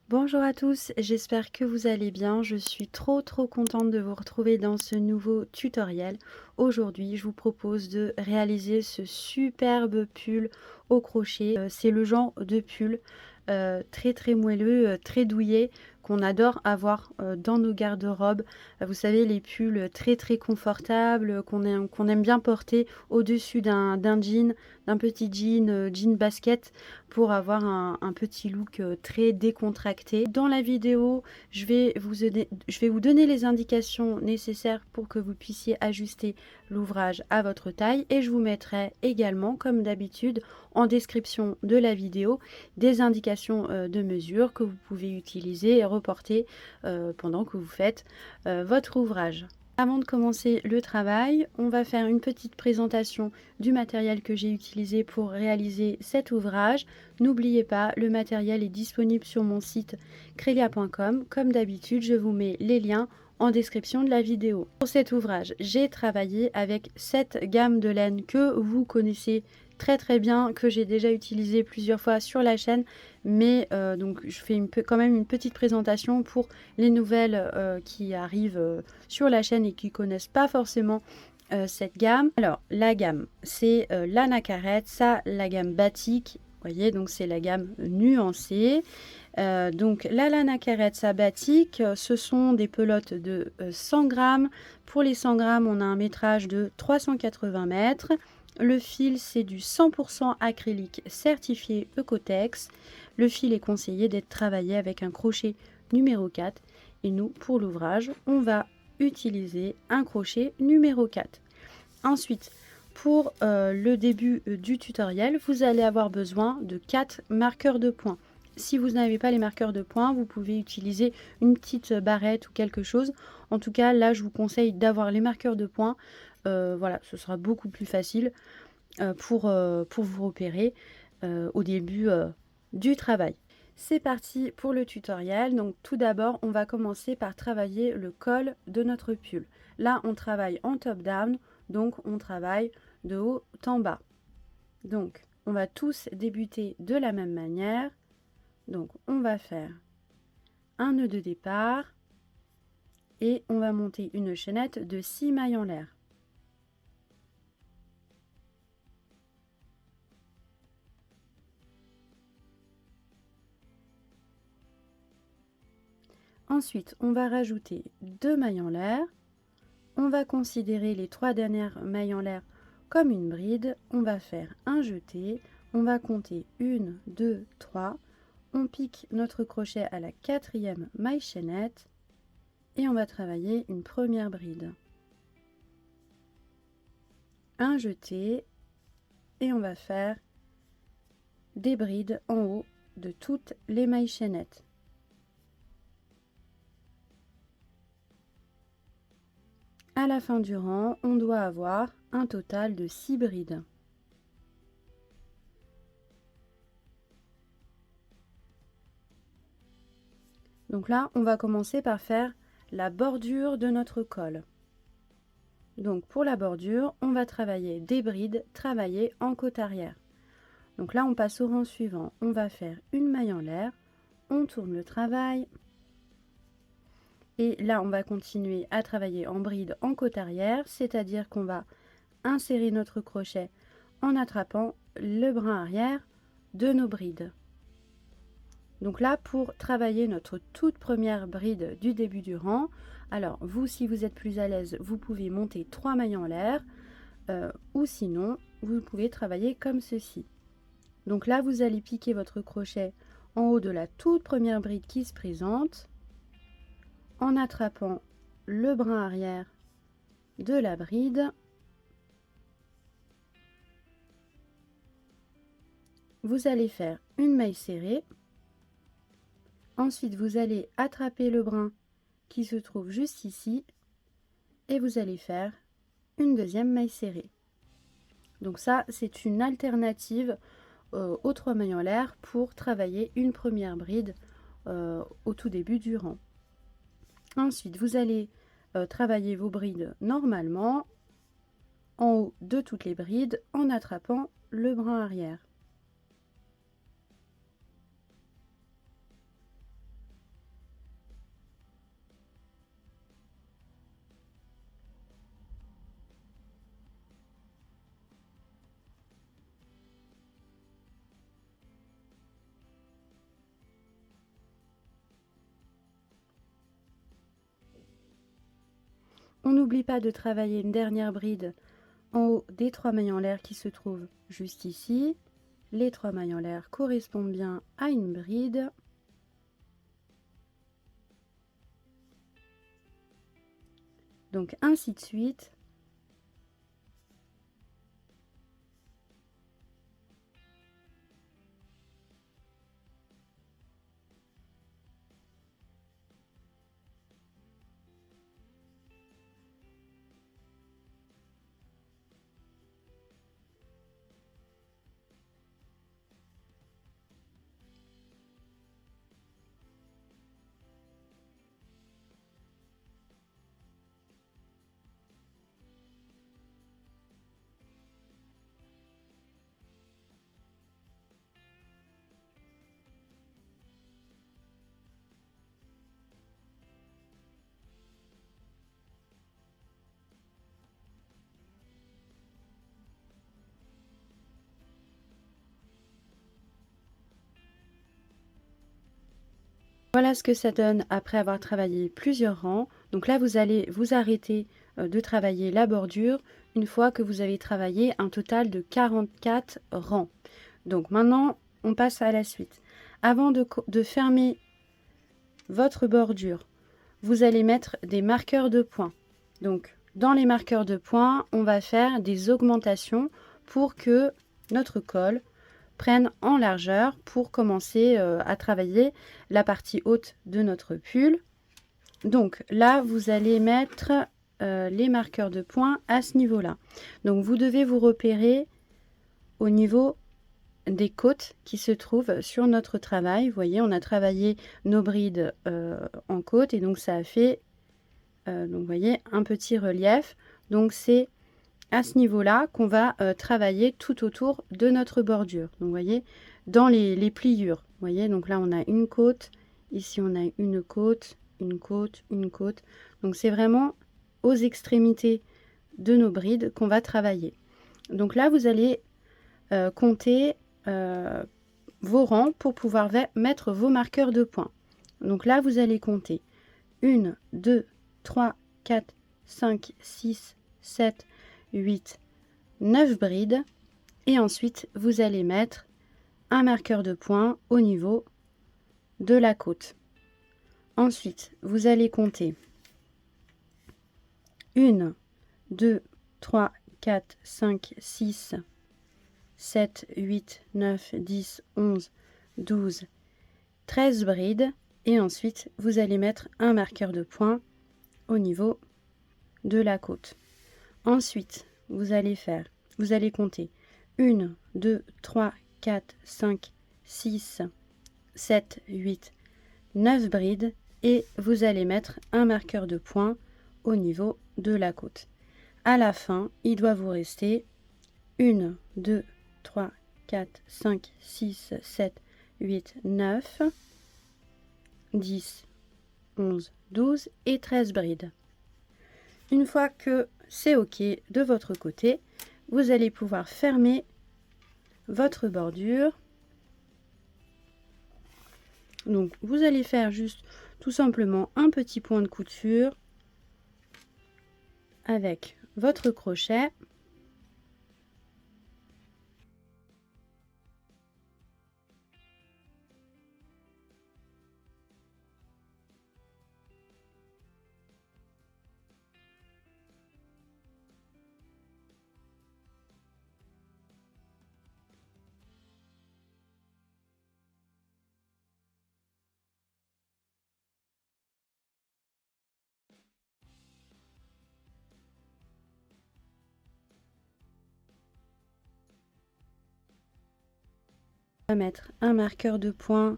Bonjour à tous, j'espère que vous allez bien. Je suis trop contente de vous retrouver dans ce nouveau tutoriel. Aujourd'hui, je vous propose de réaliser ce superbe pull au crochet. C'est le genre de pull très moelleux, très douillet qu'on adore avoir dans nos garde-robes. Vous savez, les pulls très confortables qu'on aime bien porter au-dessus d'un jean, d'un petit jean, jean basket pour avoir un petit look très décontracté. Dans la vidéo, je vais vous donner les indications nécessaires pour que vous puissiez ajuster l'ouvrage à votre taille et je vous mettrai également, comme d'habitude, en description de la vidéo, des indications de mesure que vous pouvez utiliser et reporter pendant que vous faites votre ouvrage. Avant de commencer le travail, on va faire une petite présentation du matériel que j'ai utilisé pour réaliser cet ouvrage. N'oubliez pas, le matériel est disponible sur mon site crélia.com. Comme d'habitude, je vous mets les liens en description de la vidéo. Pour cet ouvrage, j'ai travaillé avec cette gamme de laine que vous connaissez très bien, que j'ai déjà utilisé plusieurs fois sur la chaîne, mais donc je fais quand même une petite présentation pour les nouvelles qui arrivent sur la chaîne et qui connaissent pas forcément cette gamme. Alors la gamme, c'est l'Anacaret, ça la gamme batik, vous voyez, donc c'est la gamme nuancée. Donc la lana carezza batik, ce sont des pelotes de 100 grammes. Pour les 100 grammes, on a un métrage de 380 mètres. Le fil, c'est du 100% acrylique certifié Ecotex. Le fil est conseillé d'être travaillé avec un crochet numéro 4. Et nous, pour l'ouvrage, on va utiliser un crochet numéro 4. Ensuite, pour le début du tutoriel, vous allez avoir besoin de 4 marqueurs de points. Si vous n'avez pas les marqueurs de points, vous pouvez utiliser une petite barrette ou quelque chose. En tout cas, là, je vous conseille d'avoir les marqueurs de points. Voilà, ce sera beaucoup plus facile pour vous repérer au début du travail. C'est parti pour le tutoriel. Donc tout d'abord, on va commencer par travailler le col de notre pull. Là, on travaille en top-down, donc on travaille de haut en bas. Donc, on va tous débuter de la même manière. Donc, on va faire un nœud de départ et on va monter une chaînette de 6 mailles en l'air. Ensuite, on va rajouter 2 mailles en l'air. On va considérer les 3 dernières mailles en l'air comme une bride. On va faire un jeté. On va compter 1, 2, 3. On pique notre crochet à la 4e maille chaînette et on va travailler une première bride. Un jeté et on va faire des brides en haut de toutes les mailles chaînettes. À la fin du rang, on doit avoir un total de 6 brides. Donc là, on va commencer par faire la bordure de notre col. Donc pour la bordure, on va travailler des brides travaillées en côte arrière. Donc là, on passe au rang suivant. On va faire une maille en l'air, on tourne le travail. Et là, on va continuer à travailler en bride en côte arrière, c'est-à-dire qu'on va insérer notre crochet en attrapant le brin arrière de nos brides. Donc là, pour travailler notre toute première bride du début du rang, alors vous, si vous êtes plus à l'aise, vous pouvez monter 3 mailles en l'air, ou sinon, vous pouvez travailler comme ceci. Donc là, vous allez piquer votre crochet en haut de la toute première bride qui se présente, en attrapant le brin arrière de la bride. Vous allez faire une maille serrée. Ensuite, vous allez attraper le brin qui se trouve juste ici et vous allez faire une deuxième maille serrée. Donc ça, c'est une alternative aux 3 mailles en l'air pour travailler une première bride au tout début du rang. Ensuite, vous allez travailler vos brides normalement en haut de toutes les brides en attrapant le brin arrière. On n'oublie pas de travailler une dernière bride en haut des 3 mailles en l'air qui se trouvent juste ici. Les 3 mailles en l'air correspondent bien à une bride. Donc ainsi de suite. Voilà ce que ça donne après avoir travaillé plusieurs rangs. Donc là, vous allez vous arrêter de travailler la bordure une fois que vous avez travaillé un total de 44 rangs. Donc maintenant, on passe à la suite. Avant de fermer votre bordure, vous allez mettre des marqueurs de points. Donc dans les marqueurs de points, on va faire des augmentations pour que notre col prenne en largeur pour commencer à travailler la partie haute de notre pull. Donc là, vous allez mettre les marqueurs de points à ce niveau-là. Donc vous devez vous repérer au niveau des côtes qui se trouvent sur notre travail. Vous voyez, on a travaillé nos brides en côte et donc ça a fait donc vous voyez un petit relief. Donc c'est à ce niveau-là qu'on va travailler tout autour de notre bordure. Donc vous voyez, dans les pliures. Vous voyez, donc là on a une côte, ici on a une côte, une côte, une côte. Donc c'est vraiment aux extrémités de nos brides qu'on va travailler. Donc là vous allez compter vos rangs pour pouvoir mettre vos marqueurs de points. Donc là vous allez compter 1, 2, 3, 4, 5, 6, 7, 8, 9 brides et ensuite vous allez mettre un marqueur de points au niveau de la côte. Ensuite, vous allez compter 1, 2, 3, 4, 5, 6, 7, 8, 9, 10, 11, 12, 13 brides et ensuite vous allez mettre un marqueur de points au niveau de la côte. Ensuite, vous allez compter 1, 2, 3, 4, 5, 6, 7, 8, 9 brides et vous allez mettre un marqueur de points au niveau de la côte. À la fin, il doit vous rester 1, 2, 3, 4, 5, 6, 7, 8, 9, 10, 11, 12 et 13 brides. Une fois que c'est OK de votre côté, vous allez pouvoir fermer votre bordure. Donc vous allez faire juste tout simplement un petit point de couture avec votre crochet. On va mettre un marqueur de points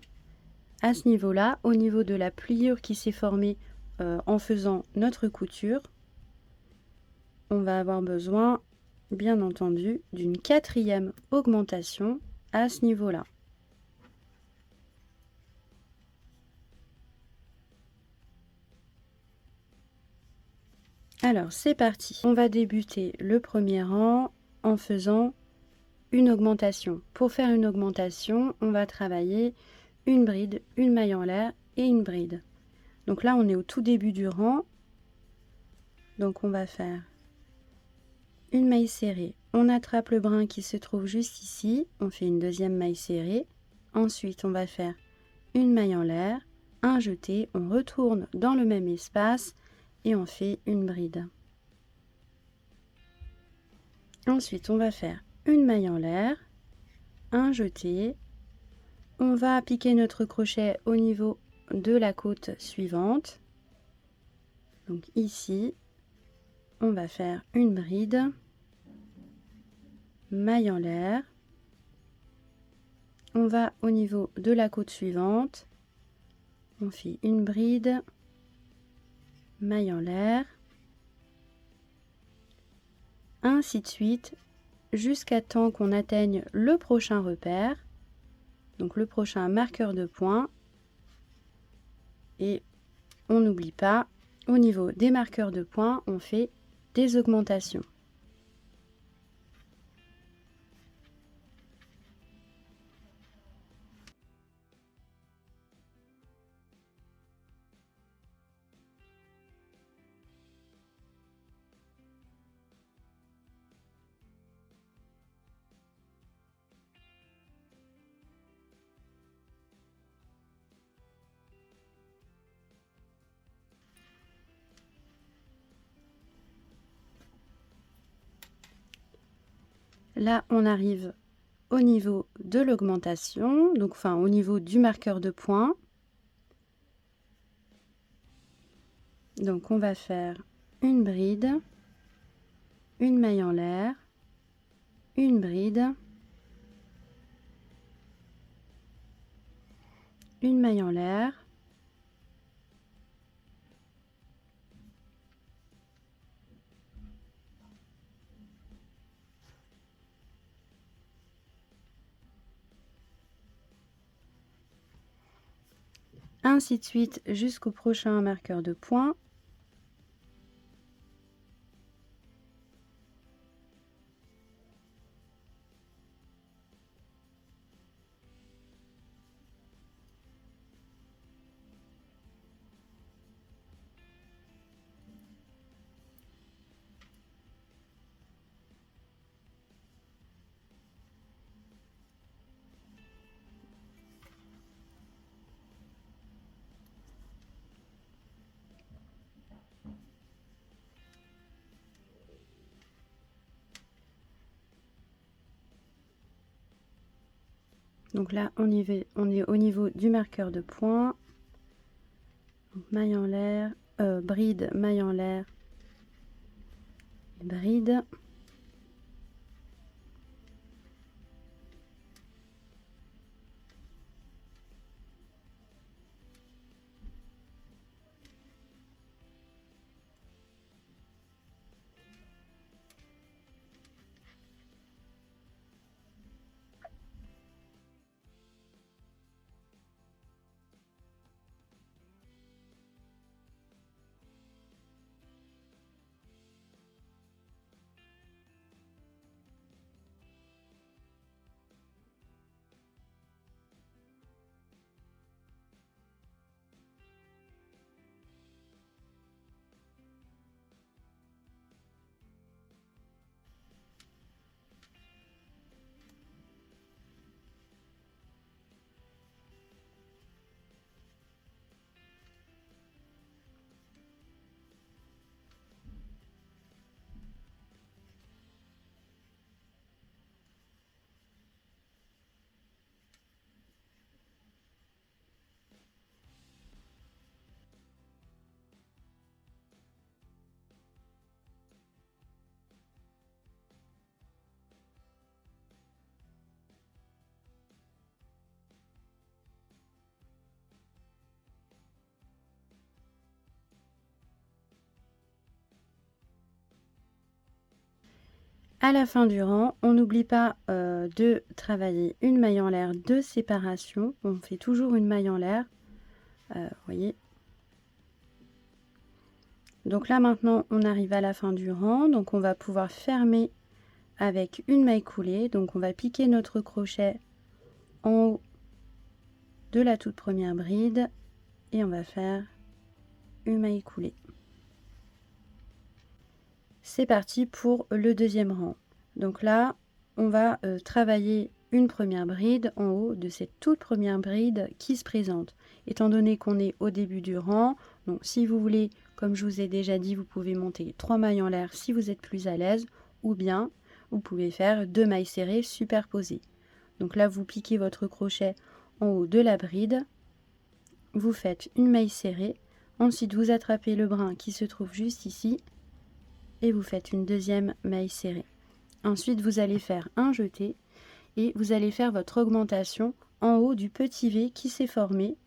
à ce niveau-là, au niveau de la pliure qui s'est formée en faisant notre couture. On va avoir besoin, bien entendu, d'une 4e augmentation à ce niveau-là. Alors c'est parti, on va débuter le premier rang en faisant une augmentation. Pour faire une augmentation, on va travailler une bride, une maille en l'air et une bride. Donc là on est au tout début du rang. Donc on va faire une maille serrée, on attrape le brin qui se trouve juste ici, on fait une deuxième maille serrée, ensuite on va faire une maille en l'air, un jeté, on retourne dans le même espace et on fait une bride. Ensuite on va faire une maille en l'air, un jeté, on va piquer notre crochet au niveau de la côte suivante. Donc ici, on va faire une bride, maille en l'air, on va au niveau de la côte suivante, on fait une bride, maille en l'air, ainsi de suite jusqu'à temps qu'on atteigne le prochain repère, donc le prochain marqueur de point. Et on n'oublie pas, au niveau des marqueurs de points, on fait des augmentations. Là, on arrive au niveau de l'augmentation, donc enfin au niveau du marqueur de points. Donc on va faire une bride, une maille en l'air, une bride, une maille en l'air, ainsi de suite jusqu'au prochain marqueur de points. Donc là, on est au niveau du marqueur de points. Donc, maille en l'air, bride, maille en l'air, bride. À la fin du rang, on n'oublie pas de travailler une maille en l'air de séparation. On fait toujours une maille en l'air. Voyez. Donc là maintenant, on arrive à la fin du rang. Donc on va pouvoir fermer avec une maille coulée. Donc on va piquer notre crochet en haut de la toute première bride et on va faire une maille coulée. C'est parti pour le deuxième rang. Donc là, on va travailler une première bride en haut de cette toute première bride qui se présente. Étant donné qu'on est au début du rang, donc si vous voulez, comme je vous ai déjà dit, vous pouvez monter 3 mailles en l'air si vous êtes plus à l'aise, ou bien vous pouvez faire 2 mailles serrées superposées. Donc là, vous piquez votre crochet en haut de la bride, vous faites une maille serrée, ensuite vous attrapez le brin qui se trouve juste ici, et vous faites une deuxième maille serrée. Ensuite, vous allez faire un jeté et vous allez faire votre augmentation en haut du petit V qui s'est formé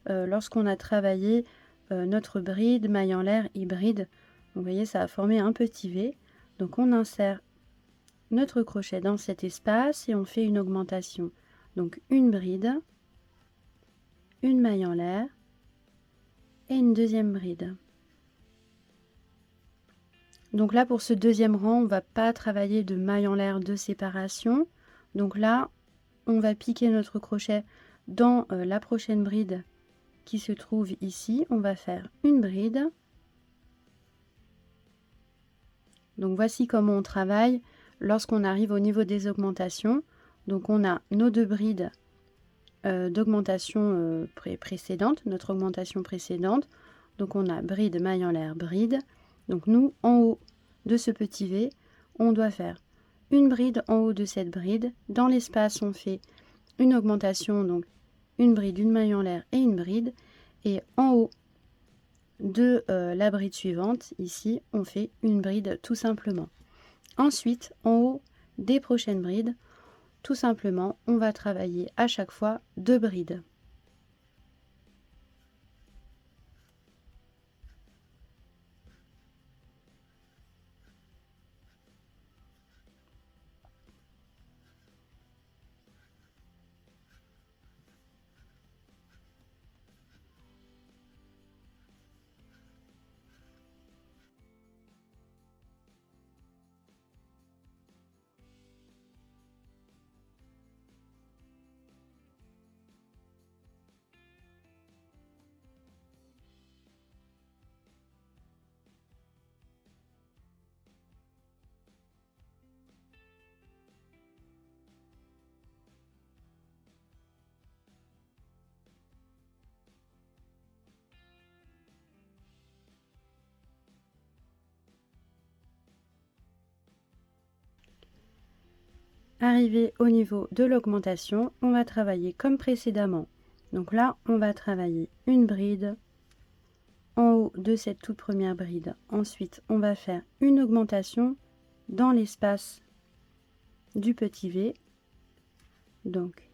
lorsqu'on a travaillé notre bride, maille en l'air et bride. Vous voyez, ça a formé un petit V. Donc on insère notre crochet dans cet espace et on fait une augmentation. Donc une bride, une maille en l'air et une deuxième bride. Donc là, pour ce deuxième rang, on ne va pas travailler de maille en l'air de séparation. Donc là, on va piquer notre crochet dans la prochaine bride qui se trouve ici. On va faire une bride. Donc voici comment on travaille lorsqu'on arrive au niveau des augmentations. Donc on a nos deux brides d'augmentation précédente, notre augmentation précédente. Donc on a bride, maille en l'air, bride. Donc nous, en haut de ce petit V, on doit faire une bride en haut de cette bride. Dans l'espace, on fait une augmentation, donc une bride, une maille en l'air et une bride. Et en haut de la bride suivante, ici, on fait une bride tout simplement. Ensuite, en haut des prochaines brides, tout simplement, on va travailler à chaque fois 2 brides. Arrivé au niveau de l'augmentation, on va travailler comme précédemment. Donc là, on va travailler une bride en haut de cette toute première bride. Ensuite, on va faire une augmentation dans l'espace du petit V. Donc,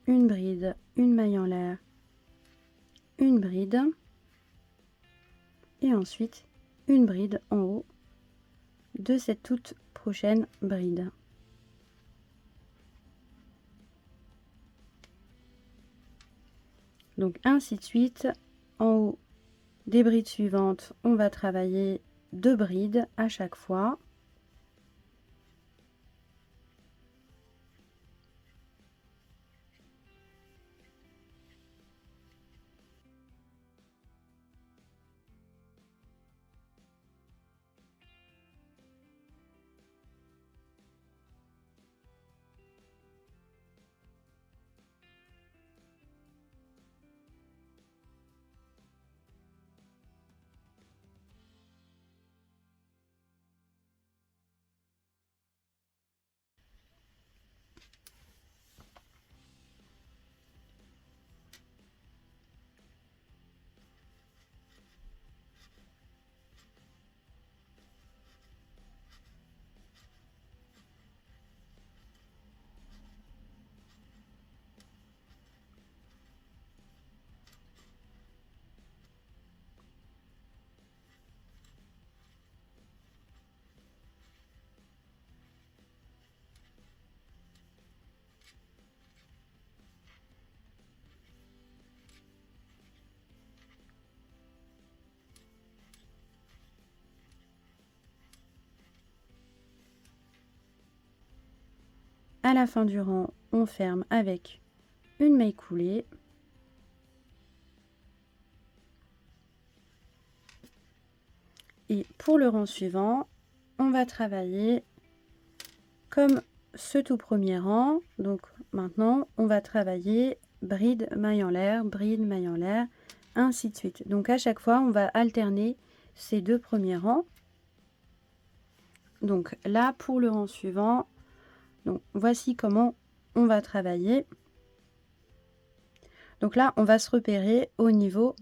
une bride, une maille en l'air, une bride. Et ensuite, une bride en haut de cette toute prochaine bride. Donc ainsi de suite, en haut des brides suivantes, on va travailler 2 brides à chaque fois. À la fin du rang, on ferme avec une maille coulée. Et pour le rang suivant, on va travailler comme ce tout premier rang. Donc maintenant, on va travailler bride, maille en l'air, bride, maille en l'air, ainsi de suite. Donc à chaque fois, on va alterner ces deux premiers rangs. Donc là, pour le rang suivant, donc voici comment on va travailler. Donc là, on va se repérer au niveau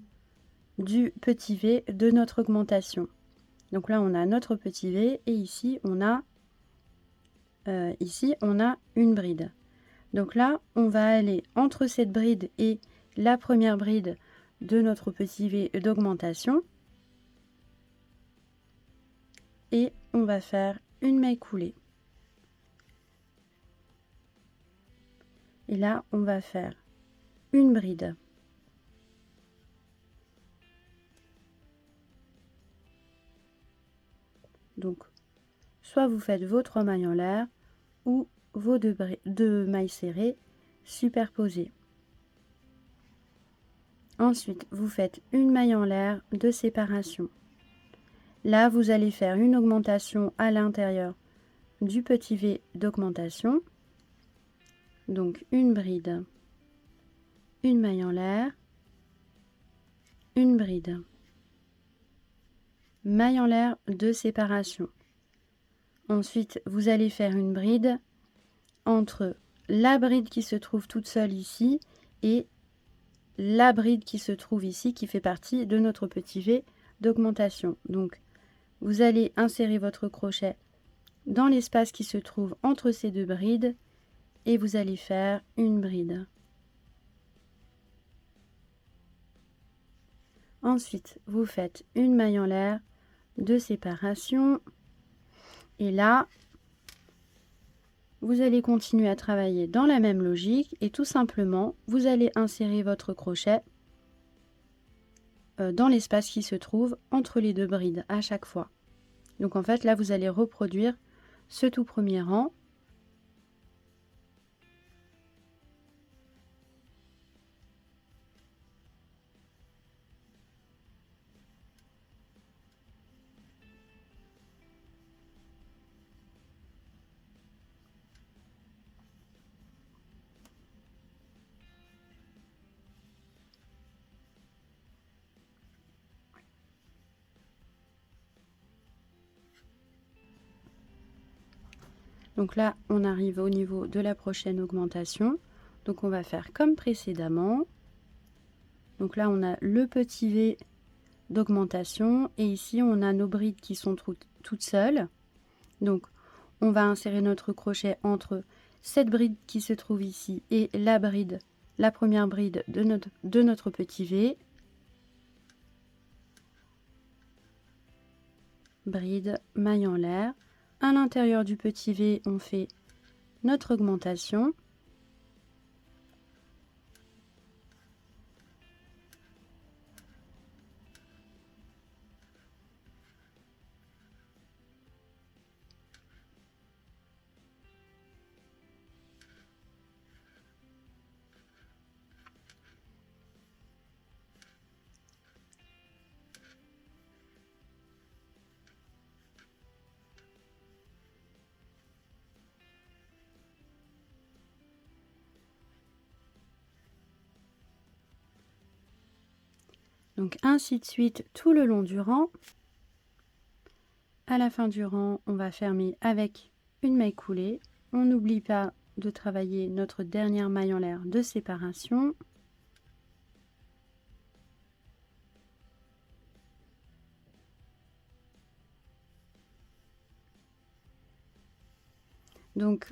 du petit V de notre augmentation. Donc là, on a notre petit V et ici, on a une bride. Donc là, on va aller entre cette bride et la première bride de notre petit V d'augmentation. Et on va faire une maille coulée. Et là, on va faire une bride. Donc, soit vous faites vos 3 mailles en l'air ou vos deux mailles serrées superposées. Ensuite, vous faites une maille en l'air de séparation. Là, vous allez faire une augmentation à l'intérieur du petit V d'augmentation. Donc, une bride, une maille en l'air, une bride, maille en l'air de séparation. Ensuite, vous allez faire une bride entre la bride qui se trouve toute seule ici et la bride qui se trouve ici, qui fait partie de notre petit V d'augmentation. Donc, vous allez insérer votre crochet dans l'espace qui se trouve entre ces deux brides et vous allez faire une bride. Ensuite, vous faites une maille en l'air de séparation et là, vous allez continuer à travailler dans la même logique et tout simplement, vous allez insérer votre crochet dans l'espace qui se trouve entre les deux brides à chaque fois. Donc en fait, là, vous allez reproduire ce tout premier rang. Donc là, on arrive au niveau de la prochaine augmentation. Donc on va faire comme précédemment. Donc là, on a le petit V d'augmentation et ici, on a nos brides qui sont toutes seules. Donc, on va insérer notre crochet entre cette bride qui se trouve ici et la première bride de notre petit V. Bride, maille en l'air. À l'intérieur du petit V, on fait notre augmentation. Donc ainsi de suite tout le long du rang. À la fin du rang, on va fermer avec une maille coulée. On n'oublie pas de travailler notre dernière maille en l'air de séparation. Donc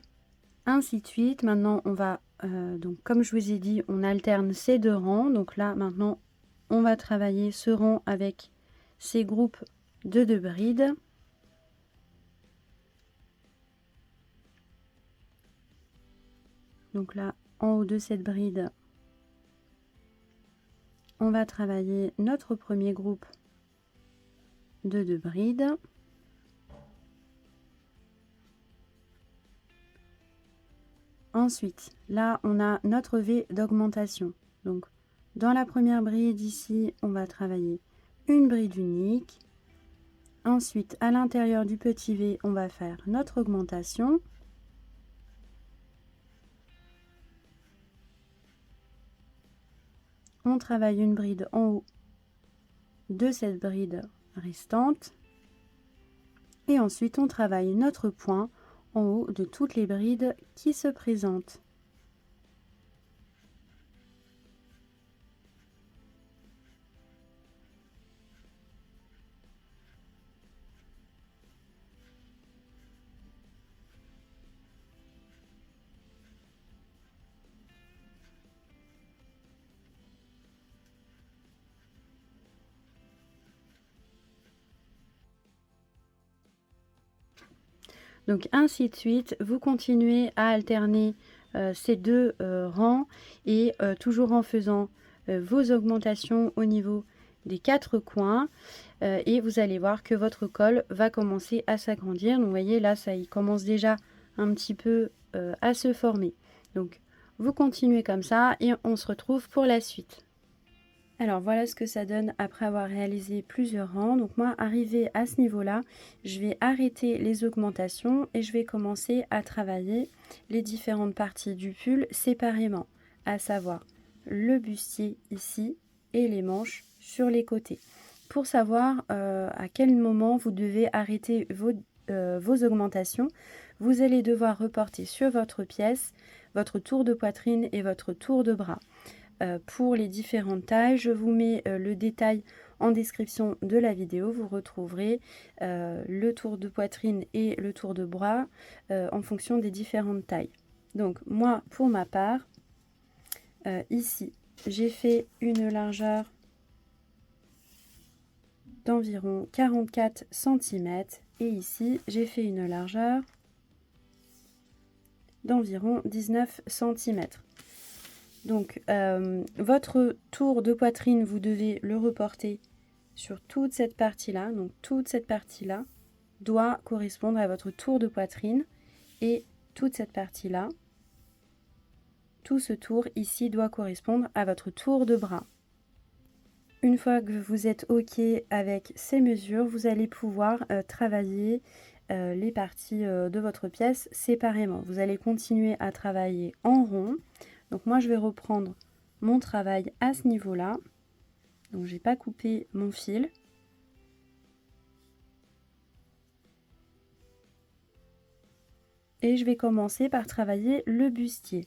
ainsi de suite. Maintenant, on va, donc comme je vous ai dit, on alterne ces deux rangs. Donc là, maintenant, on va travailler ce rang avec ces groupes de deux brides. Donc là, en haut de cette bride, on va travailler notre premier groupe de deux brides. Ensuite, là, on a notre V d'augmentation. Donc, dans la première bride ici, on va travailler une bride unique. Ensuite, à l'intérieur du petit V, on va faire notre augmentation. On travaille une bride en haut de cette bride restante. Et ensuite, on travaille notre point en haut de toutes les brides qui se présentent. Donc ainsi de suite, vous continuez à alterner ces deux rangs et toujours en faisant vos augmentations au niveau des 4 coins et vous allez voir que votre col va commencer à s'agrandir. Donc vous voyez là, ça il commence déjà un petit peu à se former. Donc vous continuez comme ça et on se retrouve pour la suite. Alors voilà ce que ça donne après avoir réalisé plusieurs rangs. Donc moi, arrivé à ce niveau-là, je vais arrêter les augmentations et je vais commencer à travailler les différentes parties du pull séparément, à savoir le bustier ici et les manches sur les côtés. Pour savoir à quel moment vous devez arrêter vos augmentations, vous allez devoir reporter sur votre pièce votre tour de poitrine et votre tour de bras. Pour les différentes tailles, je vous mets le détail en description de la vidéo. Vous retrouverez le tour de poitrine et le tour de bras en fonction des différentes tailles. Donc moi, pour ma part, ici, j'ai fait une largeur d'environ 44 cm et ici, j'ai fait une largeur d'environ 19 cm. Donc, votre tour de poitrine, vous devez le reporter sur toute cette partie-là. Donc, toute cette partie-là doit correspondre à votre tour de poitrine. Et toute cette partie-là, tout ce tour ici doit correspondre à votre tour de bras. Une fois que vous êtes OK avec ces mesures, vous allez pouvoir travailler les parties de votre pièce séparément. Vous allez continuer à travailler en rond. Donc moi, je vais reprendre mon travail à ce niveau-là. Donc, j'ai pas coupé mon fil. Et je vais commencer par travailler le bustier.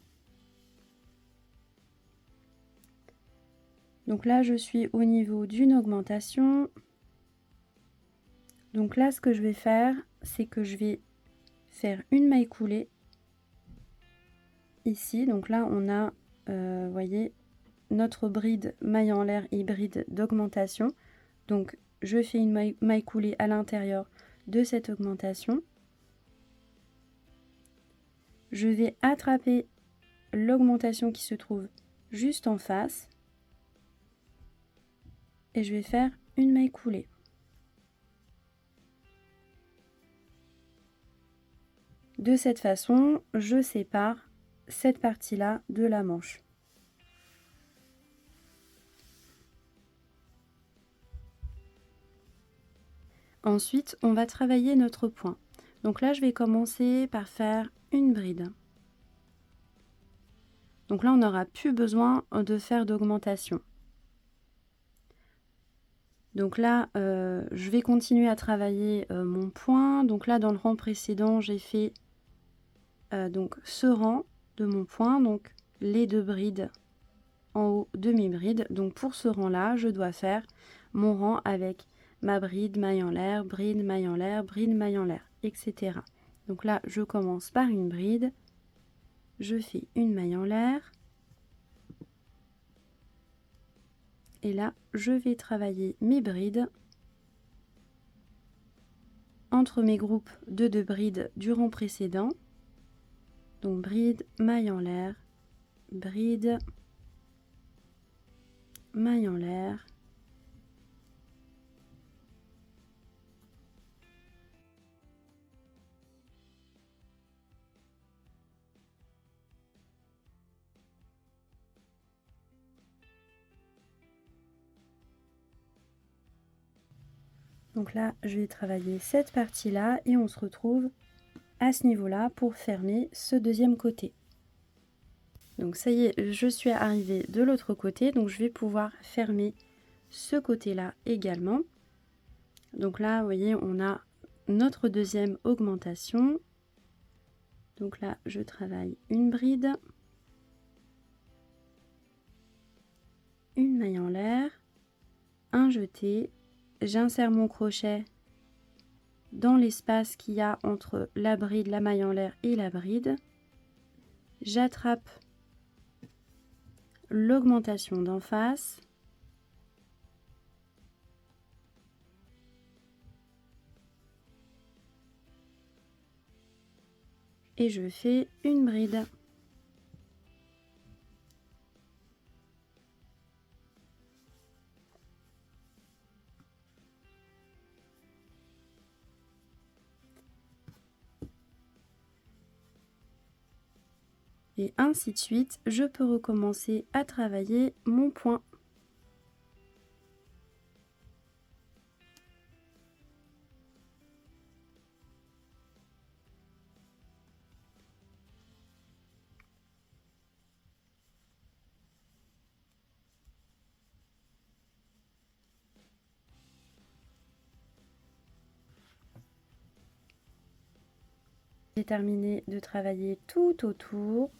Donc là, je suis au niveau d'une augmentation. Donc là, ce que je vais faire, c'est que je vais faire une maille coulée ici. Donc là, on a, voyez, notre bride maille en l'air et bride d'augmentation. Donc, je fais une maille coulée à l'intérieur de cette augmentation. Je vais attraper l'augmentation qui se trouve juste en face. Et je vais faire une maille coulée. De cette façon, je sépare cette partie-là de la manche. Ensuite, on va travailler notre point. Donc là, je vais commencer par faire une bride. Donc là, on n'aura plus besoin de faire d'augmentation. Donc là, je vais continuer à travailler mon point. Donc là, dans le rang précédent, j'ai fait donc ce rang de mon point, donc les deux brides en haut, demi-bride. Donc pour ce rang-là, je dois faire mon rang avec ma bride, maille en l'air, bride, maille en l'air, bride, maille en l'air, etc. Donc là, je commence par une bride, je fais une maille en l'air, et là, je vais travailler mes brides entre mes groupes de deux brides du rang précédent. Donc bride, maille en l'air, bride, maille en l'air, Donc là, je vais travailler cette partie-là et on se retrouve à ce niveau-là pour fermer ce deuxième côté. Donc ça y est, je suis arrivée de l'autre côté, donc je vais pouvoir fermer ce côté-là également. Donc là, vous voyez, on a notre deuxième augmentation. Donc là, je travaille une bride, une maille en l'air, un jeté, j'insère mon crochet dans l'espace qu'il y a entre la bride, la maille en l'air et la bride. J'attrape l'augmentation d'en face. Et je fais une bride. Et ainsi de suite, je peux recommencer à travailler mon point. J'ai terminé de travailler tout autour.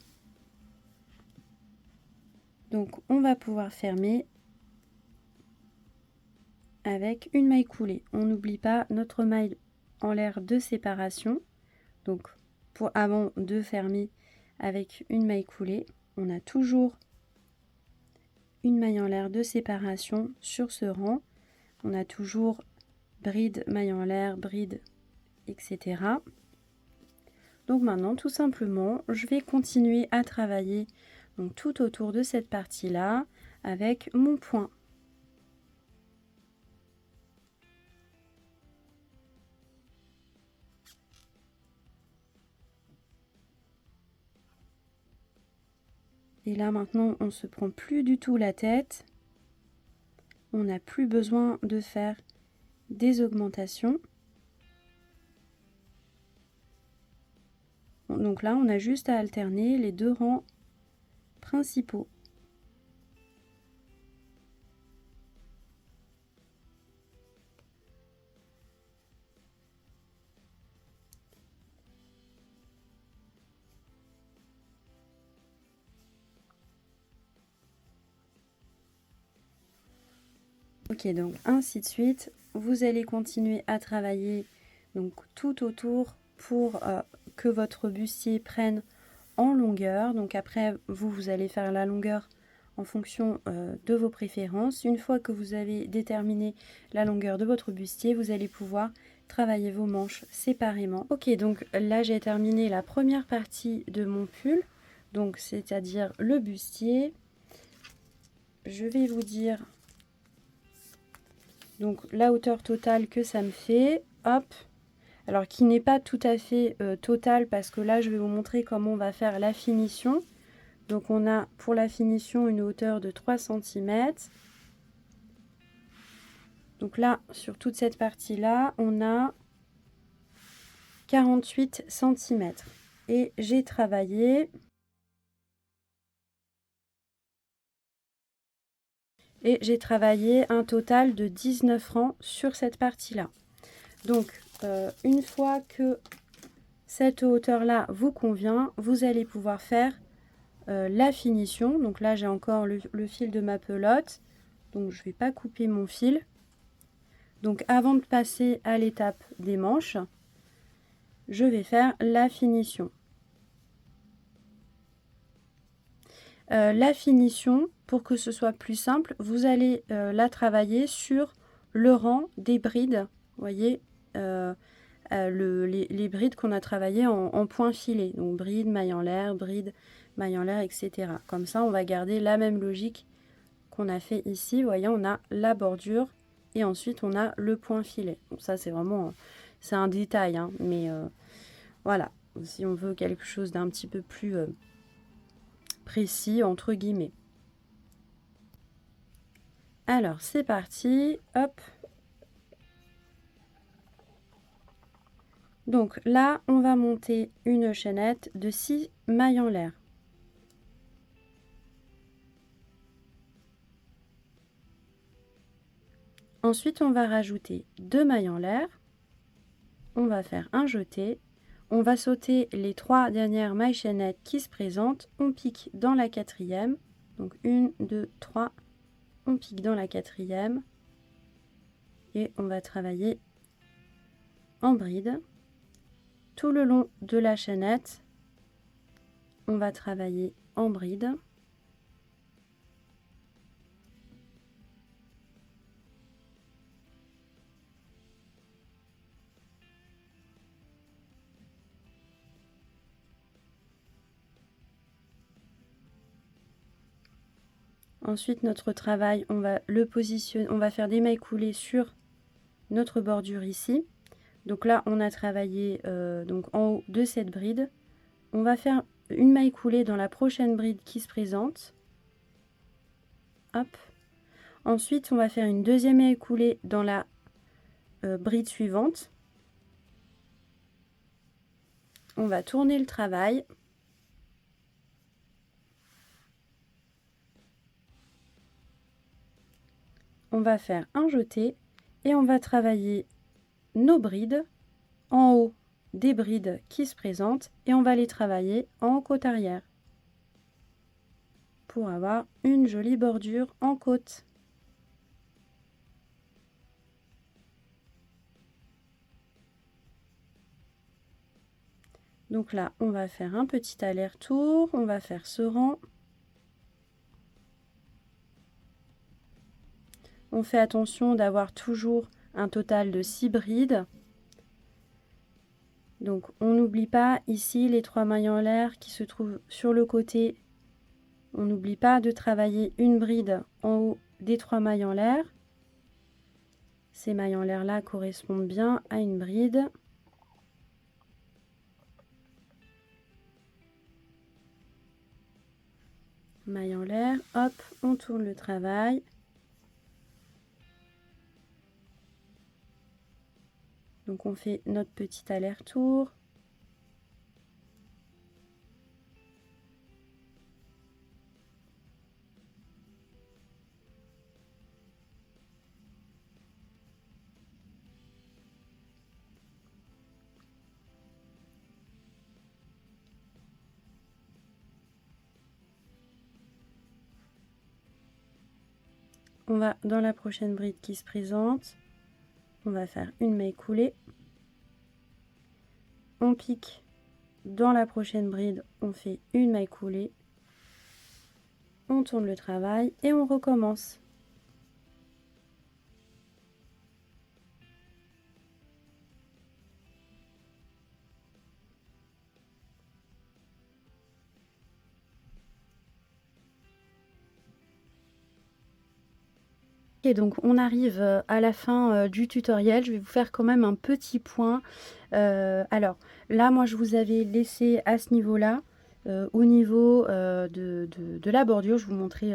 Donc on va pouvoir fermer avec une maille coulée. On n'oublie pas notre maille en l'air de séparation. Donc pour avant de fermer avec une maille coulée, on a toujours une maille en l'air de séparation sur ce rang. On a toujours bride, maille en l'air, bride, etc. Donc maintenant, tout simplement, je vais continuer à travailler donc, tout autour de cette partie-là avec mon point. Et là maintenant, on ne se prend plus du tout la tête. On n'a plus besoin de faire des augmentations. Donc là, on a juste à alterner les deux rangs principaux. Ok, donc ainsi de suite, vous allez continuer à travailler donc tout autour pour que votre bustier prenne en longueur. Donc après, vous allez faire la longueur en fonction de vos préférences. Une fois que vous avez déterminé la longueur de votre bustier, vous allez pouvoir travailler vos manches séparément. Ok, donc là j'ai terminé la première partie de mon pull, donc c'est-à-dire le bustier. Je vais vous dire donc la hauteur totale que ça me fait. Hop, alors qui n'est pas tout à fait totale parce que là je vais vous montrer comment on va faire la finition. Donc on a pour la finition une hauteur de 3 cm. Donc là, sur toute cette partie-là, on a 48 cm. Et j'ai travaillé... un total de 19 rangs sur cette partie-là. Donc, une fois que cette hauteur-là vous convient, vous allez pouvoir faire la finition. Donc là, j'ai encore le fil de ma pelote. Donc, je ne vais pas couper mon fil. Donc, avant de passer à l'étape des manches, je vais faire la finition. La finition, pour que ce soit plus simple, vous allez la travailler sur le rang des brides. Vous voyez, les brides qu'on a travaillées en point filé. Donc bride, maille en l'air, bride, maille en l'air, etc. Comme ça, on va garder la même logique qu'on a fait ici. Vous voyez, on a la bordure et ensuite on a le point filet. Donc ça, c'est vraiment c'est un détail, hein, mais voilà. Si on veut quelque chose d'un petit peu plus précis, entre guillemets. Alors, c'est parti. Hop. Donc là, on va monter une chaînette de 6 mailles en l'air. Ensuite, on va rajouter 2 mailles en l'air. On va faire un jeté. On va sauter les 3 dernières mailles chaînettes qui se présentent. On pique dans la quatrième. Donc 1, 2, 3. On pique dans la quatrième. Et on va travailler en bride. Tout le long de la chaînette, on va travailler en bride. Ensuite, notre travail, on va le positionner, on va faire des mailles coulées sur notre bordure ici. Donc là, on a travaillé donc en haut de cette bride. On va faire une maille coulée dans la prochaine bride qui se présente. Hop. Ensuite, on va faire une deuxième maille coulée dans la bride suivante. On va tourner le travail. On va faire un jeté et on va travailler nos brides en haut des brides qui se présentent et on va les travailler en côte arrière pour avoir une jolie bordure en côte. Donc là, on va faire un petit aller-retour, on va faire ce rang. On fait attention d'avoir toujours un total de 6 brides. Donc on n'oublie pas ici les 3 mailles en l'air qui se trouvent sur le côté. On n'oublie pas de travailler une bride en haut des 3 mailles en l'air. Ces mailles en l'air là correspondent bien à une bride. Maille en l'air, hop, on tourne le travail. Donc on fait notre petit aller-retour. On va dans la prochaine bride qui se présente. On va faire une maille coulée. On pique dans la prochaine bride, on fait une maille coulée. On tourne le travail et on recommence. Et donc on arrive à la fin du tutoriel. Je vais vous faire quand même un petit point. Alors là, moi je vous avais laissé à ce niveau-là, au niveau de la bordure. Je vous montrais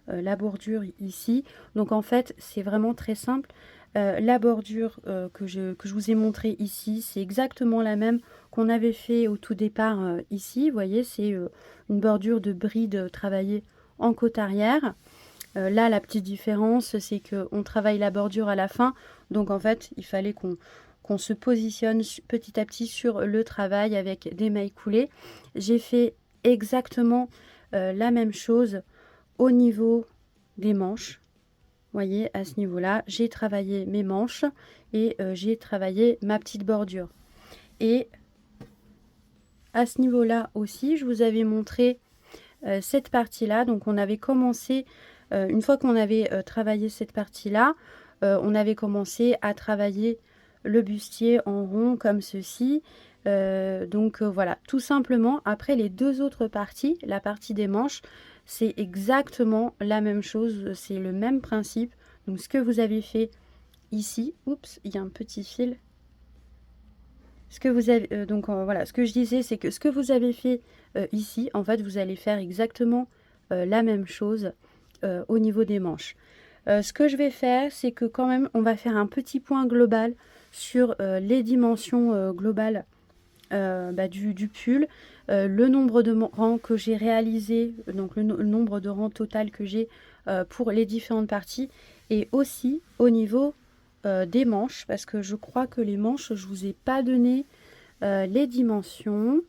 la bordure ici. Donc en fait, c'est vraiment très simple. La bordure que je vous ai montré ici, c'est exactement la même qu'on avait fait au tout départ ici. Vous voyez, c'est une bordure de bride travaillée en côte arrière. Là, la petite différence, c'est qu'on travaille la bordure à la fin. Donc, en fait, il fallait qu'on se positionne petit à petit sur le travail avec des mailles coulées. J'ai fait exactement la même chose au niveau des manches. Vous voyez, à ce niveau-là, j'ai travaillé mes manches et j'ai travaillé ma petite bordure. Et à ce niveau-là aussi, je vous avais montré cette partie-là. Donc, on avait commencé... une fois qu'on avait travaillé cette partie-là, on avait commencé à travailler le bustier en rond comme ceci. Voilà, tout simplement, après les deux autres parties, la partie des manches, c'est exactement la même chose, c'est le même principe. Donc ce que vous avez fait ici, oups, il y a un petit fil. Ce que vous avez, voilà, ce que je disais, c'est que ce que vous avez fait ici, en fait, vous allez faire exactement la même chose au niveau des manches. Ce que je vais faire, c'est que quand même, on va faire un petit point global sur les dimensions globales du pull, le nombre de rangs que j'ai réalisé, donc le nombre de rangs total que j'ai pour les différentes parties, et aussi au niveau des manches, parce que je crois que les manches, je vous ai pas donné les dimensions.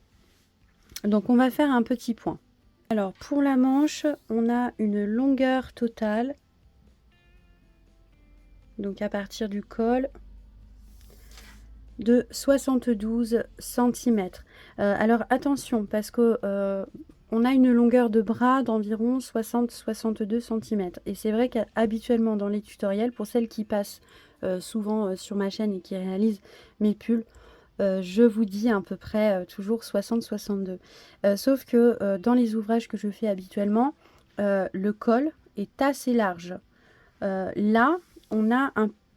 Donc on va faire un petit point. Alors pour la manche, on a une longueur totale, donc à partir du col, de 72 cm. Alors attention, parce que on a une longueur de bras d'environ 60-62 cm. Et c'est vrai qu'habituellement dans les tutoriels, pour celles qui passent souvent sur ma chaîne et qui réalisent mes pulls, je vous dis à peu près toujours 60-62. Sauf que dans les ouvrages que je fais habituellement, le col est assez large. Là, on a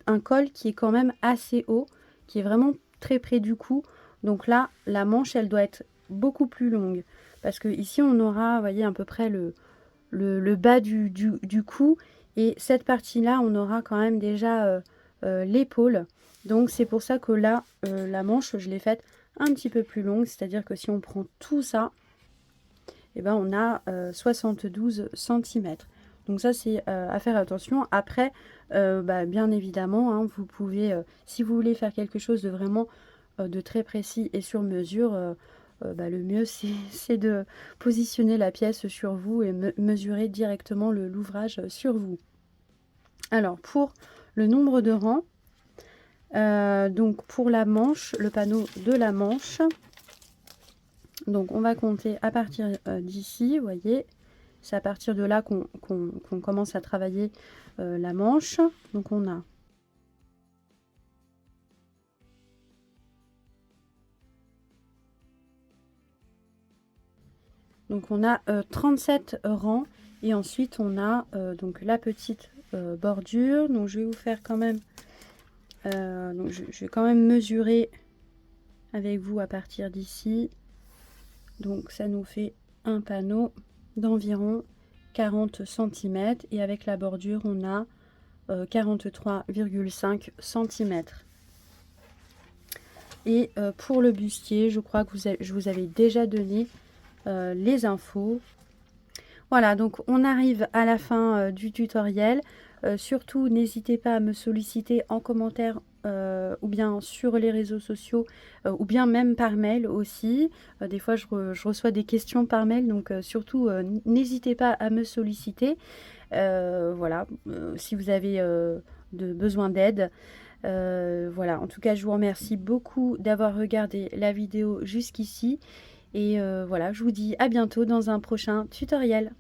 un col qui est quand même assez haut, qui est vraiment très près du cou. Donc là, la manche, elle doit être beaucoup plus longue. Parce que ici, on aura, vous voyez, à peu près le bas du cou. Et cette partie-là, on aura quand même déjà l'épaule. Donc c'est pour ça que là, la manche, je l'ai faite un petit peu plus longue. C'est-à-dire que si on prend tout ça, eh ben, on a 72 cm. Donc ça, c'est à faire attention. Après, bien évidemment, hein, vous pouvez, si vous voulez faire quelque chose de vraiment de très précis et sur mesure, le mieux, c'est de positionner la pièce sur vous et mesurer directement l'ouvrage sur vous. Alors, pour le nombre de rangs, donc pour la manche, le panneau de la manche, donc on va compter à partir d'ici, vous voyez, c'est à partir de là qu'on commence à travailler la manche. Donc on a on a 37 rangs et ensuite on a donc la petite bordure. Donc je vais vous faire quand même, donc je vais quand même mesurer avec vous à partir d'ici. Donc ça nous fait un panneau d'environ 40 cm et avec la bordure on a 43,5 cm. Et pour le bustier, je crois que je vous avais déjà donné les infos. Voilà, donc on arrive à la fin du tutoriel. Surtout, n'hésitez pas à me solliciter en commentaire ou bien sur les réseaux sociaux ou bien même par mail aussi. Des fois, je reçois des questions par mail, donc surtout, n'hésitez pas à me solliciter. Voilà, si vous avez besoin d'aide. Voilà, en tout cas, je vous remercie beaucoup d'avoir regardé la vidéo jusqu'ici. Et voilà, je vous dis à bientôt dans un prochain tutoriel.